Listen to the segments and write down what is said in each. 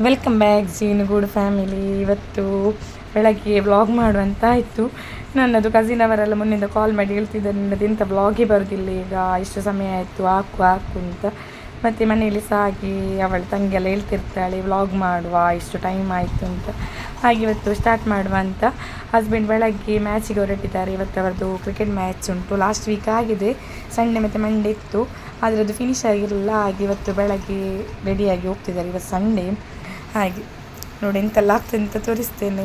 Welcome back ಜೀನುಗೂಡು family. ಇವತ್ತು ಬೆಳಗ್ಗೆ vlog ಮಾಡುವಂತ ಆಯಿತು. ನನ್ನದು ಕಸಿನ್ ಅವರೆಲ್ಲ ಮುನ್ನಿಂದ ಕಾಲ್ ಮಾಡಿ ಹೇಳ್ತಿದ್ದಾರೆ, ನಿನ್ನದು ಇಂಥ ವ್ಲಾಗೇ ಬರೋದಿಲ್ಲ, ಈಗ ಇಷ್ಟು ಸಮಯ ಆಯಿತು, ಹಾಕು ಅಂತ. ಮತ್ತು ಮನೆಯಲ್ಲಿ ಸಹ ಹಾಗೆ ಅವಳ ತಂಗಿಯೆಲ್ಲ ಹೇಳ್ತಿರ್ತಾಳೆ, ವ್ಲಾಗ್ ಮಾಡುವ, ಇಷ್ಟು ಟೈಮ್ ಆಯಿತು ಅಂತ. ಹಾಗೆ ಇವತ್ತು ಸ್ಟಾರ್ಟ್ ಮಾಡುವ ಅಂತ. ಹಸ್ಬೆಂಡ್ ಬೆಳಗ್ಗೆ ಮ್ಯಾಚಿಗೆ ಹೊರಟಿದ್ದಾರೆ. ಇವತ್ತು ಅವರದ್ದು ಕ್ರಿಕೆಟ್ ಮ್ಯಾಚ್ ಉಂಟು. ಲಾಸ್ಟ್ ವೀಕ್ ಆಗಿದೆ, ಸಂಡೇ ಮತ್ತು ಮಂಡೇ ಇತ್ತು, ಆದರೆ ಅದು ಫಿನಿಶ್ ಆಗಿರಲಿಲ್ಲ. ಹಾಗೆ ಇವತ್ತು ಬೆಳಗ್ಗೆ ರೆಡಿಯಾಗಿ ಹೋಗ್ತಿದ್ದಾರೆ. ಇವತ್ತು ಸಂಡೇ. ಹಾಗೆ ನೋಡಿ ಎಂತೆಲ್ಲ ಆಗ್ತದೆ ಅಂತ ತೋರಿಸ್ತೇನೆ.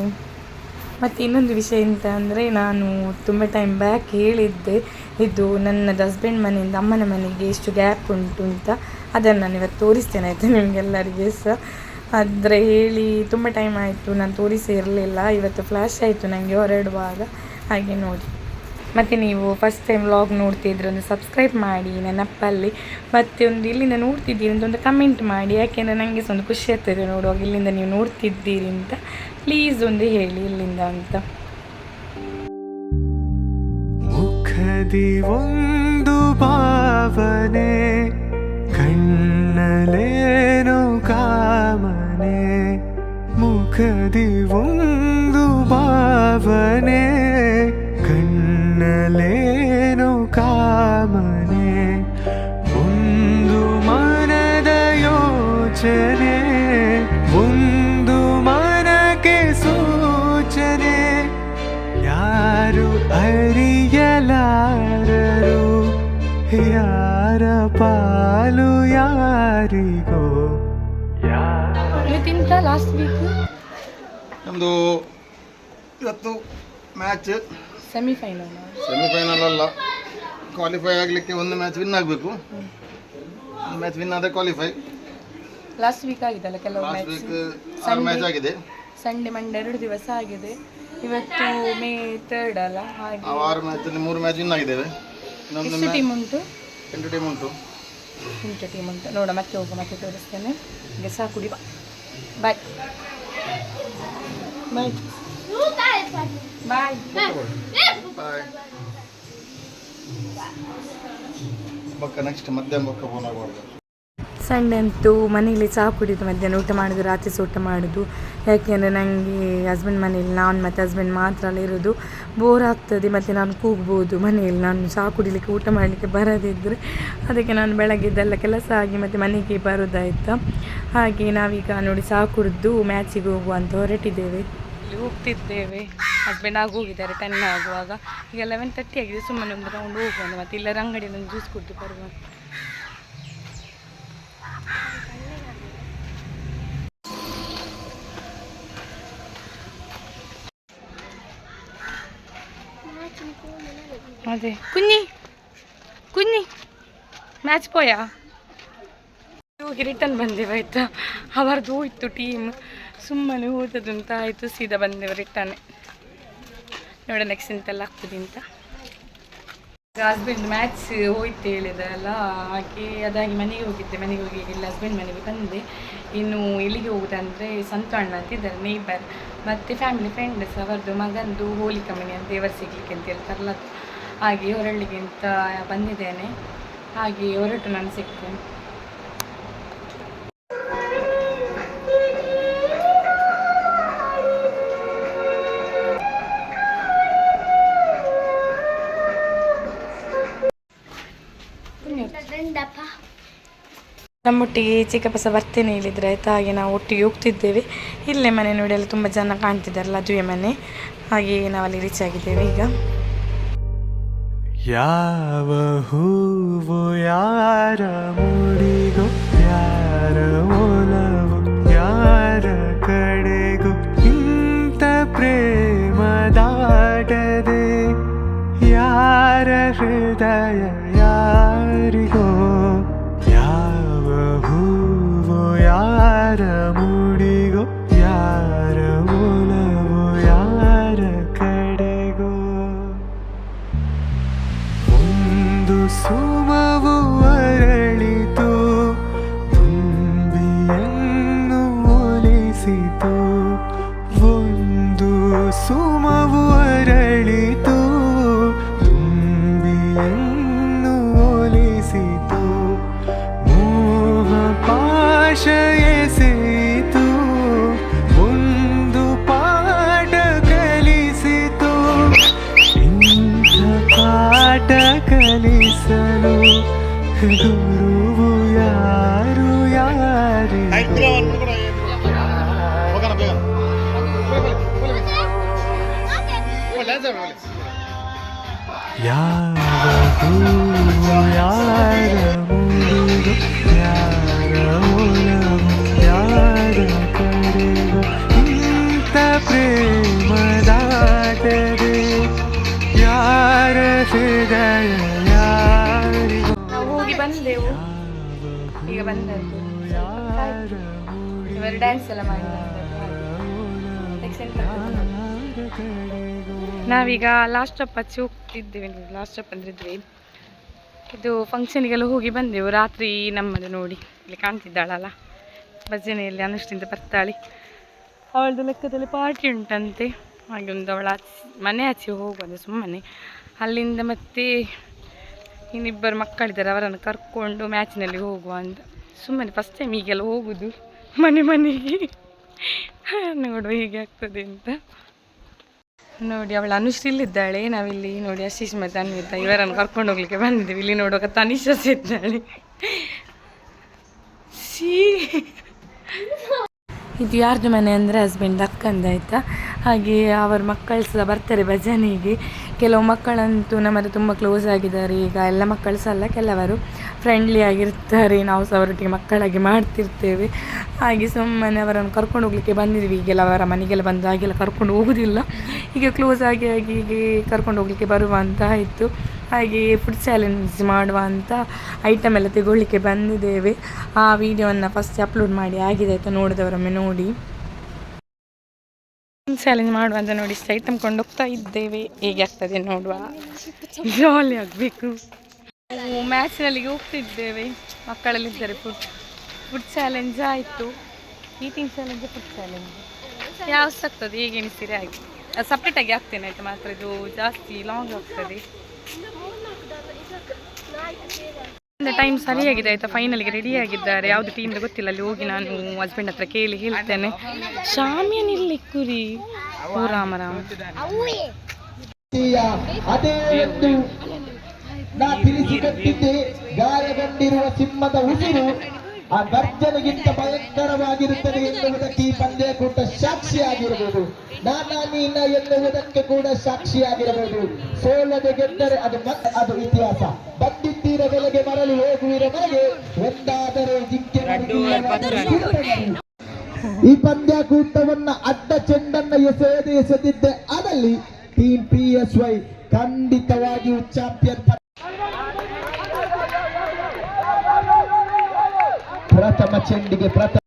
ಮತ್ತು ಇನ್ನೊಂದು ವಿಷಯ ಎಂತ ಅಂದರೆ, ನಾನು ತುಂಬ ಟೈಮ್ ಬ್ಯಾಕ್ ಹೇಳಿದ್ದೆ, ಇದು ನನ್ನದು ಹಸ್ಬೆಂಡ್ ಮನೆಯಿಂದ ಅಮ್ಮನ ಮನೆಗೆ ಎಷ್ಟು ಗ್ಯಾಪ್ ಉಂಟು ಅಂತ. ಅದನ್ನು ನಾನು ಇವತ್ತು ತೋರಿಸ್ತೇನೆ ಆಯಿತು ನಿಮಗೆಲ್ಲರಿಗೆ ಸಹ. ಆದರೆ ಹೇಳಿ ತುಂಬ ಟೈಮ್ ಆಯಿತು, ನಾನು ತೋರಿಸೇ ಇರಲಿಲ್ಲ. ಇವತ್ತು ಫ್ಲ್ಯಾಶ್ ಆಯಿತು ನನಗೆ ಹೊರಡುವಾಗ. ಹಾಗೆ ನೋಡಿ. ಮತ್ತು ನೀವು ಫಸ್ಟ್ ಟೈಮ್ ವ್ಲಾಗ್ ನೋಡ್ತಿದ್ರೆ ಒಂದು ಸಬ್ಸ್ಕ್ರೈಬ್ ಮಾಡಿ ನೆನಪಲ್ಲಿ. ಮತ್ತು ಒಂದು ಇಲ್ಲಿಂದ ನೋಡ್ತಿದ್ದೀರಿ ಅಂತ ಒಂದು ಕಮೆಂಟ್ ಮಾಡಿ, ಯಾಕೆಂದರೆ ನನಗೆ ಸಹ ಒಂದು ಖುಷಿ ಆಗ್ತದೆ ನೋಡುವಾಗ ಇಲ್ಲಿಂದ ನೀವು ನೋಡ್ತಿದ್ದೀರಿ ಅಂತ. ಪ್ಲೀಸ್ ಒಂದು ಹೇಳಿ ಇಲ್ಲಿಂದ ಅಂತ. ಮುಖದಿ ಒಂದು ಭಾವನೆ, ಕಣ್ಣಲೇನೋ ಕಾಮನೆ. ಮುಖದಿ ಒಂದು ಭಾವನೆ, ಕಣ್ಣಲೇನೋ ಕಾಮನೆ. ಒಂದು ಮನದ ಯೋಚನೆ, ಒಂದು ಮನಕ್ಕೆ ಸೂಚನೆ. ಯಾರು ಅರಿಯಲಾರರು, ಯಾರ ಪಾಲು ಯಾರಿಗೋ. ಇವತ್ತಿಂತ ಲಾಸ್ಟ್ ವೀಕ್ ನಮ್ಮದು ಇವತ್ತು ಮ್ಯಾಚ್ ಸೆಮಿಫೈನಲ್ ಅಲ್ಲ, ಕ್ವಾಲಿಫೈ ಆಗಲಿಕ್ಕೆ ಒಂದು ಮ್ಯಾಚ್ ವಿನ್ ಆಗಬೇಕು. ಒಂದು ಮ್ಯಾಚ್ ವಿನ್ ಆದರೆ ಕ್ವಾಲಿಫೈ. ಲಾಸ್ಟ್ ವೀಕ್ ಆಗಿದೆಲ್ಲ, ಕೆಲವು ಲಾಸ್ಟ್ ವೀಕ್ 6 ಮ್ಯಾಚ್ ಆಗಿದೆ. ಸಂಡೇ ಮಂಡೇ 2 ದಿವಸ ಆಗಿದೆ. ಇವತ್ತು ಮೇ 3 ಅಲ್ಲ, ಹಾಗೆ 6 ಮ್ಯಾಚಲ್ಲಿ 3 ಮ್ಯಾಚ್ ವಿನ್ ಆಗಿದ್ದೇವೆ. ಇನ್ನೊಂದು ಎಷ್ಟು ಟೀಮ್ ಉಂಟು? 8 ಟೀಮ್ ಉಂಟು. 8 ಟೀಮ್ ಉಂಟು. ನೋಡ ಮತ್ತೆ ಹೋಗು, ಮತ್ತೆ ತೋರಿಸ್ತೇನೆ. ಈಗ ಸಹ ಕುಡಿ ಬಾ. ಬಾಯ್ ಬಾಯ್ ಬಾಯ್ ಬಾಯ್. ಬೊಕ್ಕ ನೆಕ್ಸ್ಟ್ ಮಧ್ಯಾಹ್ನ ಬೊಕ್ಕ ಫೋನ್ ಆಗಬಾರ್ದು. ಸಂಡೇ ಅಂತೂ ಮನೇಲಿ ಚಹಾ ಕುಡಿದು ಮಧ್ಯಾಹ್ನ ಊಟ ಮಾಡೋದು, ರಾತ್ರಿ ಸಹ ಊಟ ಮಾಡೋದು. ಯಾಕೆಂದರೆ ನನಗೆ ಹಸ್ಬೆಂಡ್ ಮನೇಲಿ ನಾನು ಮತ್ತು ಹಸ್ಬೆಂಡ್ ಮಾತ್ರ ಅಲ್ಲ ಇರೋದು, ಬೋರ್ ಆಗ್ತದೆ. ಮತ್ತು ನಾನು ಕೂಗ್ಬೋದು ಮನೆಯಲ್ಲಿ, ನಾನು ಚಹಾ ಕುಡಿಲಿಕ್ಕೆ ಊಟ ಮಾಡಲಿಕ್ಕೆ ಬರದಿದ್ದರೆ. ಅದಕ್ಕೆ ನಾನು ಬೆಳಗ್ಗೆದ್ದೆಲ್ಲ ಕೆಲಸ ಆಗಿ ಮತ್ತು ಮನೆಗೆ ಬರೋದಾಯ್ತಾ. ಹಾಗೆ ನಾವೀಗ ನೋಡಿ ಚಹಾ ಕುಡಿದು ಮ್ಯಾಚಿಗೆ ಹೋಗುವ ಅಂತ ಹೊರಟಿದ್ದೇವೆ. ಇಲ್ಲಿ ಹೋಗ್ತಿದ್ದೇವೆ. ಹಸ್ಬೆಂಡ್ ಆಗಿ ಹೋಗಿದ್ದಾರೆ 10 ಆಗುವಾಗ. ಈಗ 11:30 ಆಗಿದೆ. ಸುಮ್ಮನೆ ಒಂದು ರೌಂಡ್ ಹೋಗುವ ಮತ್ತು ಇಲ್ಲರ ಅಂಗಡಿಯಲ್ಲಿ ಒಂದು ಜ್ಯೂಸ್ ಕುಡಿದು ಬರುವ. ಅದೇ ಕುഞ്ഞി ಮ್ಯಾಚ್ ಪೋಯಾ ಹೋಗಿ ರಿಟರ್ನ್ ಬಂದೆವು ಆಯಿತಾ. ಅವರದ್ದು ಹೋಯ್ತು ಟೀಮ್, ಸುಮ್ಮನೆ ಹೋದದಂತ ಆಯಿತು, ಸೀದಾ ಬಂದೆವು ರಿಟರ್ನ್. ನೋಡ ನೆಕ್ಸ್ಟ್ ಎಂತೆಲ್ಲ ಆಗ್ತದೆ ಅಂತ. ಹಸ್ಬೆಂಡ್ ಮ್ಯಾಚ್ ಹೋಯ್ತು ಹೇಳಿದಲ್ಲ, ಹಾಗೆ ಅದಾಗಿ ಮನೆಗೆ ಹೋಗಿದ್ದೆ. ಮನೆಗೆ ಹೋಗಿ ಇಲ್ಲಿ ಹಸ್ಬೆಂಡ್ ಮನೆಗೆ ಬಂದೆ. ಇನ್ನು ಎಲ್ಲಿಗೆ ಹೋಗುದಂದರೆ ಸಂತು ಅಣ್ಣ ಅಂತ ಇದ್ದಾರೆ ನೇಬರ್, ಮತ್ತು ಫ್ಯಾಮಿಲಿ ಫ್ರೆಂಡ್ಸ್. ಅವರದ್ದು ಮಗಂದು ಹೋಲಿ ಕಮ್ಮನಿ ಅಂತ ದೇವರು ಸಿಗಲಿಕ್ಕೆ ಅಂತ ಹೇಳ್ತಾರಲ್ಲ, ಹಾಗೆ ಹೊರಳಿಗೆ ಅಂತ ಬಂದಿದ್ದೇನೆ. ಹಾಗೆ ಹೊರಟು ನಾನು ಸಿಗ್ತೇನೆ. ನಮ್ಮೊಟ್ಟಿಗೆ ಚಿಕ್ಕಪ್ಪ ಸಹ ಬರ್ತೇನೆ ಹೇಳಿದ್ರೆ ಆಯಿತಾ. ಹಾಗೆ ನಾವು ಒಟ್ಟಿಗೆ ಹೋಗ್ತಿದ್ದೇವೆ. ಇಲ್ಲೇ ಮನೆ ನೋಡಿ ಅಲ್ಲಿ ತುಂಬ ಜನ ಕಾಣ್ತಿದ್ದಾರಲ್ಲ, ಅದುವೆ ಮನೆ. ಹಾಗೆ ನಾವಲ್ಲಿ ರೀಚ್ ಆಗಿದ್ದೇವೆ ಈಗ. ಯಾವ ಹೂವು ಯಾರ ಮುಡಿಗೋ, ಯಾರ ಒಲವು ಯಾರ ಕಡೆಗೂ, ಇಂಥ ಪ್ರೇಮ ದಾಟದೆ ಯಾರ ಹೃದಯ ಯಾರಿಗೋ. ಯಾವ ಹೂವು ಯಾರ ಮುಡಿಗೋ, ಯಾರ ಒಲವು ಯಾರ ಕಡೆಗೋ. ಒಂದು ಸುಮವು ಅರಳಿತು, ತುಂಬಿಯನ್ನು ಒಲಿಸಿತು. ಒಂದು ಸುಮವು ಅರಳಿತು, ತುಂಬಿಯನ್ನು ಒಲಿಸಿತು. ಮೋಹ ಪಾಶ ಎಸೆಯಿತು, ಗುರುವು ಯಾರು ಯಾರಿಗೋ ಯಾವ ಹೂವು ಯಾರ ಮೂಡುಗೋ ಯಾರ ಒಲವು ಯಾರ ಕಡೆಗೋ ಇಂಥ ಪ್ರೇಮದಾಟದೆ ಯಾರ ಹೃದಯ ಯಾರಿಗೋ ನಾವು ಹೋಗಿ ಬಂದೆವು, ಈಗ ಬಂದದ್ದು. ಇವರು ಡ್ಯಾನ್ಸ್ ಎಲ್ಲ ಮಾಡಿ ನಾವೀಗ ಲಾಸ್ಟ್ ಸ್ಟಾಪ್ ಹಚ್ಚಿ ಹೋಗ್ತಿದ್ದೇವೆ. ಲಾಸ್ಟ್ ಸ್ಟಾಪ್ ಅಂದ್ರಿದ್ವಿ ಇದು ಫಂಕ್ಷನಿಗೆಲ್ಲ ಹೋಗಿ ಬಂದೆವು. ರಾತ್ರಿ ನಮ್ಮದು ನೋಡಿ ಇಲ್ಲಿ ಕಾಣ್ತಿದ್ದಾಳಲ್ಲ ಭಜನೆಯಲ್ಲಿ ಅನುಷ್ಠಿಂದ ಬರ್ತಾಳೆ, ಅವಳದು ಲೆಕ್ಕದಲ್ಲಿ ಪಾರ್ಟಿ ಉಂಟಂತೆ. ಹಾಗೆ ಒಂದು ಅವಳ ಮನೆ ಆಚೆ ಹೋಗುವಂತೆ ಸುಮ್ಮನೆ. ಅಲ್ಲಿಂದ ಮತ್ತೆ ಇನ್ನಿಬ್ಬರು ಮಕ್ಕಳಿದ್ದಾರೆ, ಅವರನ್ನು ಕರ್ಕೊಂಡು ಮ್ಯಾಚಿನಲ್ಲಿ ಹೋಗುವ ಅಂತ ಸುಮ್ಮನೆ. ಫಸ್ಟ್ ಟೈಮ್ ಹೀಗೆಲ್ಲ ಹೋಗುದು ಮನೆಗೆ. ನೋಡುವ ಹೇಗೆ ಆಗ್ತದೆ ಅಂತ. ನೋಡಿ ಅವಳು ಅನುಶ್ರೀ ಇಲ್ಲಿದ್ದಾಳೆ, ನಾವಿಲ್ಲಿ ನೋಡಿ ಆಶೀಶ್ ಮತ್ತು ಅನ್ವಿತಾ ಇವರನ್ನು ಕರ್ಕೊಂಡು ಹೋಗ್ಲಿಕ್ಕೆ ಬಂದಿದ್ದೀವಿ. ಇಲ್ಲಿ ನೋಡುವಾಗ ತನಿಷಾ ಇದ್ದಾಳೆ. ಇದು ಯಾರ್ದು ಮನೆ ಅಂದರೆ ಹಸ್ಬೆಂಡ್ ಅಕ್ಕಂದ ಆಯಿತಾ. ಹಾಗೆ ಅವರ ಮಕ್ಕಳು ಸಹ ಬರ್ತಾರೆ ಭಜನೆಗೆ. ಕೆಲವು ಮಕ್ಕಳಂತೂ ನಮ್ಮದು ತುಂಬ ಕ್ಲೋಸ್ ಆಗಿದ್ದಾರೆ. ಈಗ ಎಲ್ಲ ಮಕ್ಕಳು ಸಹ ಅಲ್ಲ, ಕೆಲವರು ಫ್ರೆಂಡ್ಲಿ ಆಗಿರ್ತಾರೆ. ನಾವು ಸಹ ಅವರೊಟ್ಟಿಗೆ ಮಕ್ಕಳಾಗಿ ಮಾಡ್ತಿರ್ತೇವೆ. ಹಾಗೆ ಸುಮ್ಮನೆ ಅವರನ್ನು ಕರ್ಕೊಂಡು ಹೋಗ್ಲಿಕ್ಕೆ ಬಂದಿದ್ವಿ. ಈಗೆಲ್ಲ ಅವರ ಮನೆಗೆಲ್ಲ ಬಂದು ಹಾಗೆಲ್ಲ ಕರ್ಕೊಂಡು ಹೋಗೋದಿಲ್ಲ, ಈಗ ಕ್ಲೋಸ್ ಆಗಿ ಹೀಗೆ ಕರ್ಕೊಂಡು ಹೋಗಲಿಕ್ಕೆ ಬರುವ ಅಂತ ಆಯಿತು. ಹಾಗೆ ಫುಡ್ ಚಾಲೆಂಜ್ ಮಾಡುವ ಅಂತ ಐಟಮ್ ಎಲ್ಲ ತಗೊಳ್ಳಿಕ್ಕೆ ಬಂದಿದ್ದೇವೆ. ಆ ವಿಡಿಯೋವನ್ನು ಫಸ್ಟ್ ಅಪ್ಲೋಡ್ ಮಾಡಿ ಆಗಿದೆ ಆಯಿತಾ, ನೋಡಿದವರೊಮ್ಮೆ ನೋಡಿ. ಚಾಲೆಂಜ್ ಮಾಡುವ ಅಂತ ನೋಡಿ ಇಷ್ಟು ಐಟಮ್ ಕೊಂಡು ಹೋಗ್ತಾ ಇದ್ದೇವೆ. ಹೇಗೆ ಆಗ್ತದೆ ನೋಡುವ, ಜಾಲಿ ಆಗಬೇಕು. ಮ್ಯಾಚ್ನಲ್ಲಿಗೆ ಹೋಗ್ತಿದ್ದೇವೆ, ಮಕ್ಕಳಲ್ಲಿದ್ದಾರೆ. ಫುಡ್ ಚಾಲೆಂಜ್ ಆಯಿತು, ಈಟಿಂಗ್ ಚಾಲೆಂಜ್, ಫುಡ್ ಚಾಲೆಂಜ್ ಯಾವ್ದು ಆಗ್ತದೆ ಹೇಗೆ ಎಣಿಸಿರಿ ಆಗಿ ಸಪ್ರೇಟಾಗಿ ಆಗ್ತೇನೆ ಆಯಿತು. ಮಾತ್ರ ಇದು ಜಾಸ್ತಿ ಲಾಂಗ್ ಆಗ್ತದೆ. ಟೈಮ್ ಸರಿಯಾಗಿದೆ ಆಯಿತಾ. ಫೈನಲ್ಗೆ ರೆಡಿ ಆಗಿದ್ದಾರೆ, ಯಾವುದು ಟೀಮ್ ಗೊತ್ತಿಲ್ಲ. ಅಲ್ಲಿ ಹೋಗಿ ನಾನು ಹಸ್ಬೆಂಡ್ ಹತ್ರ ಕೇಳಿ ಹೇಳ್ತೇನೆ. ಶಾಮಿಯನ್ ಇಲ್ಲಿ ಕುರಿ ಓ ರಾಮರಾಮ. ಅದೇ ಒಂದು ನಾ ತಿಳಿಸಿಕೊಟ್ಟಿದ್ದೆ, ಗಾಯಗೊಂಡಿರುವ ಸಿಂಹದ ಉಸಿರು ಆ ಗರ್ಜನೆಗಿಂತ ಭಯಂಕರವಾಗಿರುತ್ತದೆ ಎನ್ನುವುದಕ್ಕೆ ಈ ಪಂದ್ಯಕೂಟ ಸಾಕ್ಷಿಯಾಗಿರಬಹುದು. ನಾನಾ ನೀನ ಎನ್ನುವುದಕ್ಕೆ ಕೂಡ ಸಾಕ್ಷಿಯಾಗಿರಬಹುದು. ಸೋಲದೆ ಗೆದ್ದರೆ ಅದು ಇತಿಹಾಸ. ಬಂದಿದ್ದೀರ ಬೆಲೆಗೆ ಮರಳಿ ಹೋಗುವಿರ ಮನೆಗೆ ಒಂದಾದರೆ ಜಿಂಕೆ. ಈ ಪಂದ್ಯಕೂಟವನ್ನ ಅಡ್ಡ ಚೆಂಡನ್ನ ಎಸೆದಿದ್ದೆ ಅದಲ್ಲಿ ಟೀಮ್ PSY ಖಂಡಿತವಾಗಿಯೂ ಚಾಂಪಿಯನ್. ಪ್ರಥಮ ಚೆಂಡಿಗೆ ಪೆಟ್ಟು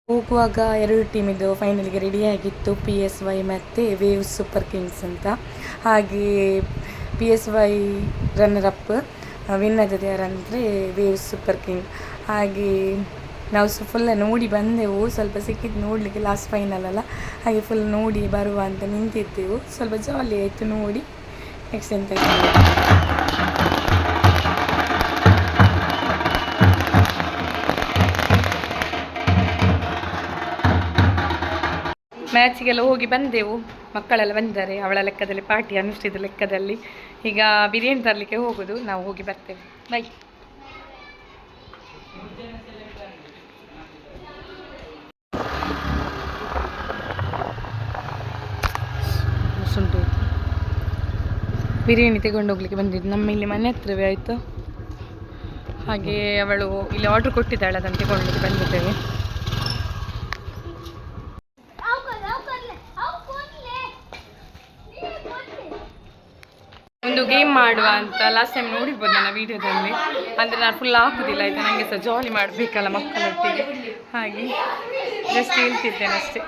ಹೋಗುವಾಗ ಎರಡು ಟೀಮಿದ್ದು ಫೈನಲ್ಗೆ ರೆಡಿಯಾಗಿತ್ತು, PSY ಮತ್ತು ವೇವ್ಸ್ ಸೂಪರ್ ಕಿಂಗ್ಸ್ ಅಂತ. ಹಾಗೆ PSY ರನ್ನರ್ ಅಪ್, ವಿನ್ ಆದದ್ದು ಯಾರಂದರೆ ವೇವ್ಸ್ ಸೂಪರ್ ಕಿಂಗ್. ಹಾಗೆ ನಾವು ಫುಲ್ಲ ನೋಡಿ ಬಂದೆವು, ಸ್ವಲ್ಪ ಸಿಕ್ಕಿದ್ದು ನೋಡಲಿಕ್ಕೆ ಲಾಸ್ಟ್ ಫೈನಲ್ ಅಲ್ಲ, ಹಾಗೆ ಫುಲ್ ನೋಡಿ ಬರುವ ಅಂತ ನಿಂತಿದ್ದೆವು. ಸ್ವಲ್ಪ ಜಾಲಿ ಆಯಿತು ನೋಡಿ. ನೆಕ್ಸ್ಟ್ ಎಂತ ಮ್ಯಾಚಿಗೆಲ್ಲ ಹೋಗಿ ಬಂದೆವು, ಮಕ್ಕಳೆಲ್ಲ ಬಂದಿದ್ದಾರೆ. ಅವಳ ಲೆಕ್ಕದಲ್ಲಿ ಪಾರ್ಟಿ, ಅನುಷ್ಠಿತ ಲೆಕ್ಕದಲ್ಲಿ. ಈಗ ಬಿರಿಯಾನಿ ತರಲಿಕ್ಕೆ ಹೋಗೋದು, ನಾವು ಹೋಗಿ ಬರ್ತೇವೆ. ಬೈ. ಬಿರಿಯಾನಿ ತಗೊಂಡು ಹೋಗ್ಲಿಕ್ಕೆ ಬಂದಿದ್ದು, ನಮ್ಮ ಇಲ್ಲಿ ಮನೆ ಹತ್ರವೇ ಆಯಿತು. ಹಾಗೆ ಅವಳು ಇಲ್ಲಿ ಆರ್ಡ್ರ್ ಕೊಟ್ಟಿದ್ದಾಳೆ, ಅದನ್ನು ತಗೊಳ್ಳಿಕ್ಕೆ ಬಂದಿದ್ದೇವೆ. ಒಂದು ಗೇಮ್ ಮಾಡುವ ಅಂತ ಲಾಸ್ಟ್ ಟೈಮ್ ನೋಡಿರ್ಬೋದು ನನ್ನ ವೀಡಿಯೋದಲ್ಲಿ. ಅಂದರೆ ನಾನು ಫುಲ್ ಹಾಕುದಿಲ್ಲ ಆಯಿತಾ, ನನಗೆ ಸಹ ಜಾಲಿ ಮಾಡಬೇಕಲ್ಲ ಮಕ್ಕಳೊಟ್ಟಿಗೆ, ಹಾಗೆ ಜಸ್ಟ್ ಹೇಳ್ತಿದ್ದೇನೆ ಅಷ್ಟೇ.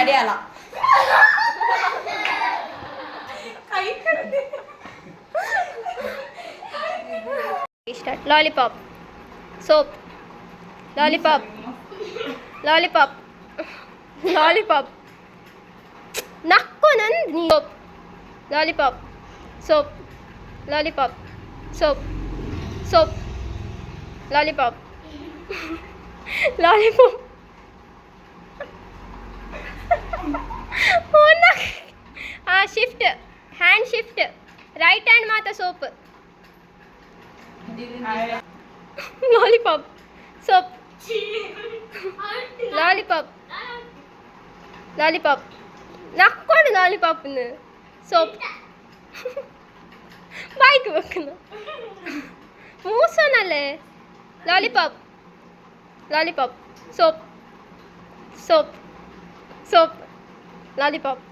ಅಡಿಯಲ್ಲ lollipop soap lollipop lollipop lollipop ನಕ್ಕು ನಂದು soap lollipop soap lollipop soap soap lollipop lollipop shift hand shift right hand ಮಾತ್ರ soap lollipop soap lollipop lollipop ನಕ್ಕೊಂಡು ಲಾಲಿಪಾಪ್ನ ಸೋಪ್ ಬಾಯ್ಗೆ ಬೇಕನ ಮೂಸೋನಲ್ಲೇ lollipop lollipop soap soap soap lollipop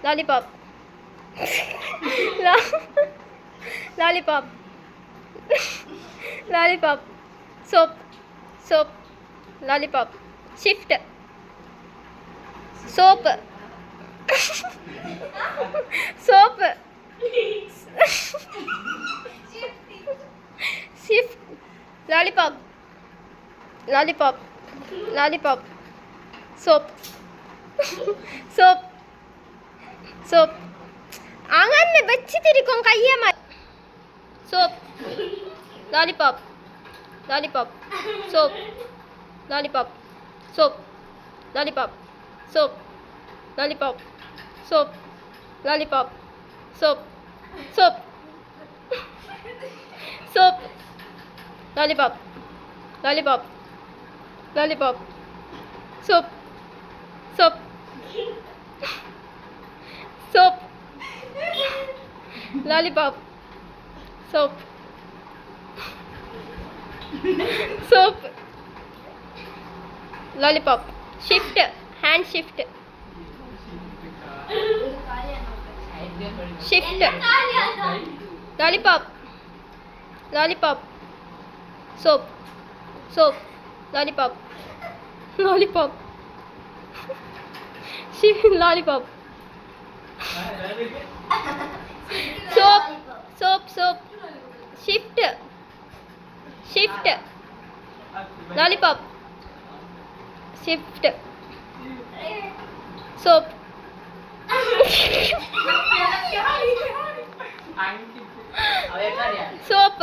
lollipop lollipop lollipop soap soap lollipop shift soap soap shift lollipop lollipop lollipop soap soap soap അങ്ങനെ വെച്ചിട്ടിരിക്കും കയ്യമ്മ soap lollipop lollipop soap lollipop soap lollipop soap lollipop soap lollipop soap soap soap lollipop lollipop lollipop soap soap soap lollipop soap soap lollipop shift hand shift shift lollipop lollipop soap soap lollipop lollipop shift lollipop soap soap soap shift shift lollipop shift soap soap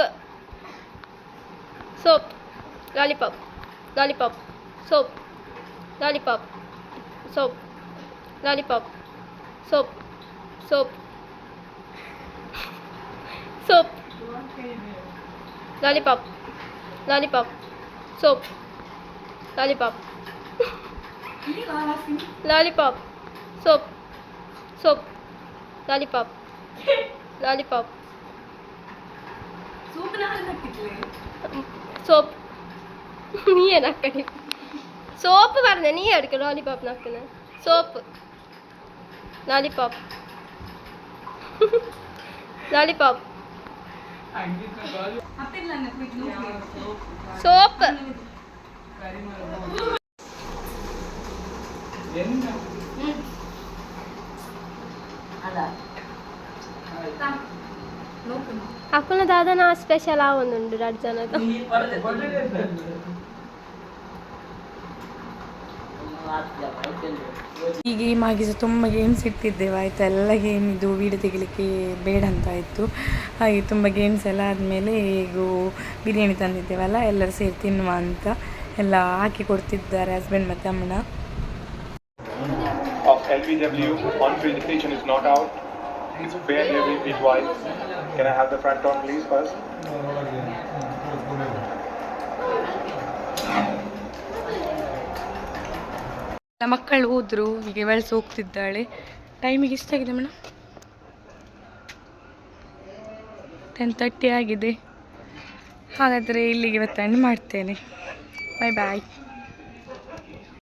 soap lollipop lollipop soap lollipop soap lollipop soap soap soap lollipop lollipop soap lollipop lollipop soap soap lollipop lollipop soap നീ നക്കണി soap പറഞ്ഞ നീ എടുക്ക lollipop നക്കുന്ന soap lollipop lollipop soap ಅಕ್ಕನ ದಾದನ special ಆವೊಂದುಂಡು 2 ಜನದ ಈ game ಆಗಿ ಸಹ ತುಂಬ ಗೇಮ್ಸ್ ಇಟ್ಟಿದ್ದೇವೆ ಆಯಿತಾ. ಎಲ್ಲ ಗೇಮ್ ಇದು ವೀಡಿಯೋ ತೆಗಿಲಿಕ್ಕೆ ಬೇಡ ಅಂತ ಆಯಿತು. ಹಾಗೆ ತುಂಬ ಗೇಮ್ಸ್ ಎಲ್ಲ ಆದಮೇಲೆ ಈಗ ಬಿರಿಯಾನಿ ತಂದಿದ್ದೇವಲ್ಲ ಎಲ್ಲರೂ ಸೇರಿ ತಿನ್ನುವ ಅಂತ ಎಲ್ಲ ಹಾಕಿ ಕೊಡ್ತಿದ್ದಾರೆ ಹಸ್ಬೆಂಡ್ ಮತ್ತು ಅಮ್ಮನ. Of LBW on presentation is not out. It's barely a bit wide. Can I have the front on please first? ಮಕ್ಕಳು ಹೋದ್ರು, ಈಗ ಬೆಳೆಸಿ ಹೋಗ್ತಿದ್ದಾಳೆ. ಟೈಮಿಗೆ ಎಷ್ಟಾಗಿದೆ ಮೇಡಮ್? 10:30 ಆಗಿದೆ. ಹಾಗಾದರೆ ಇಲ್ಲಿಗೆ ಇವತ್ತು ಎಂಡ್ ಮಾಡ್ತೇನೆ. ಬಾಯ್ ಬಾಯ್.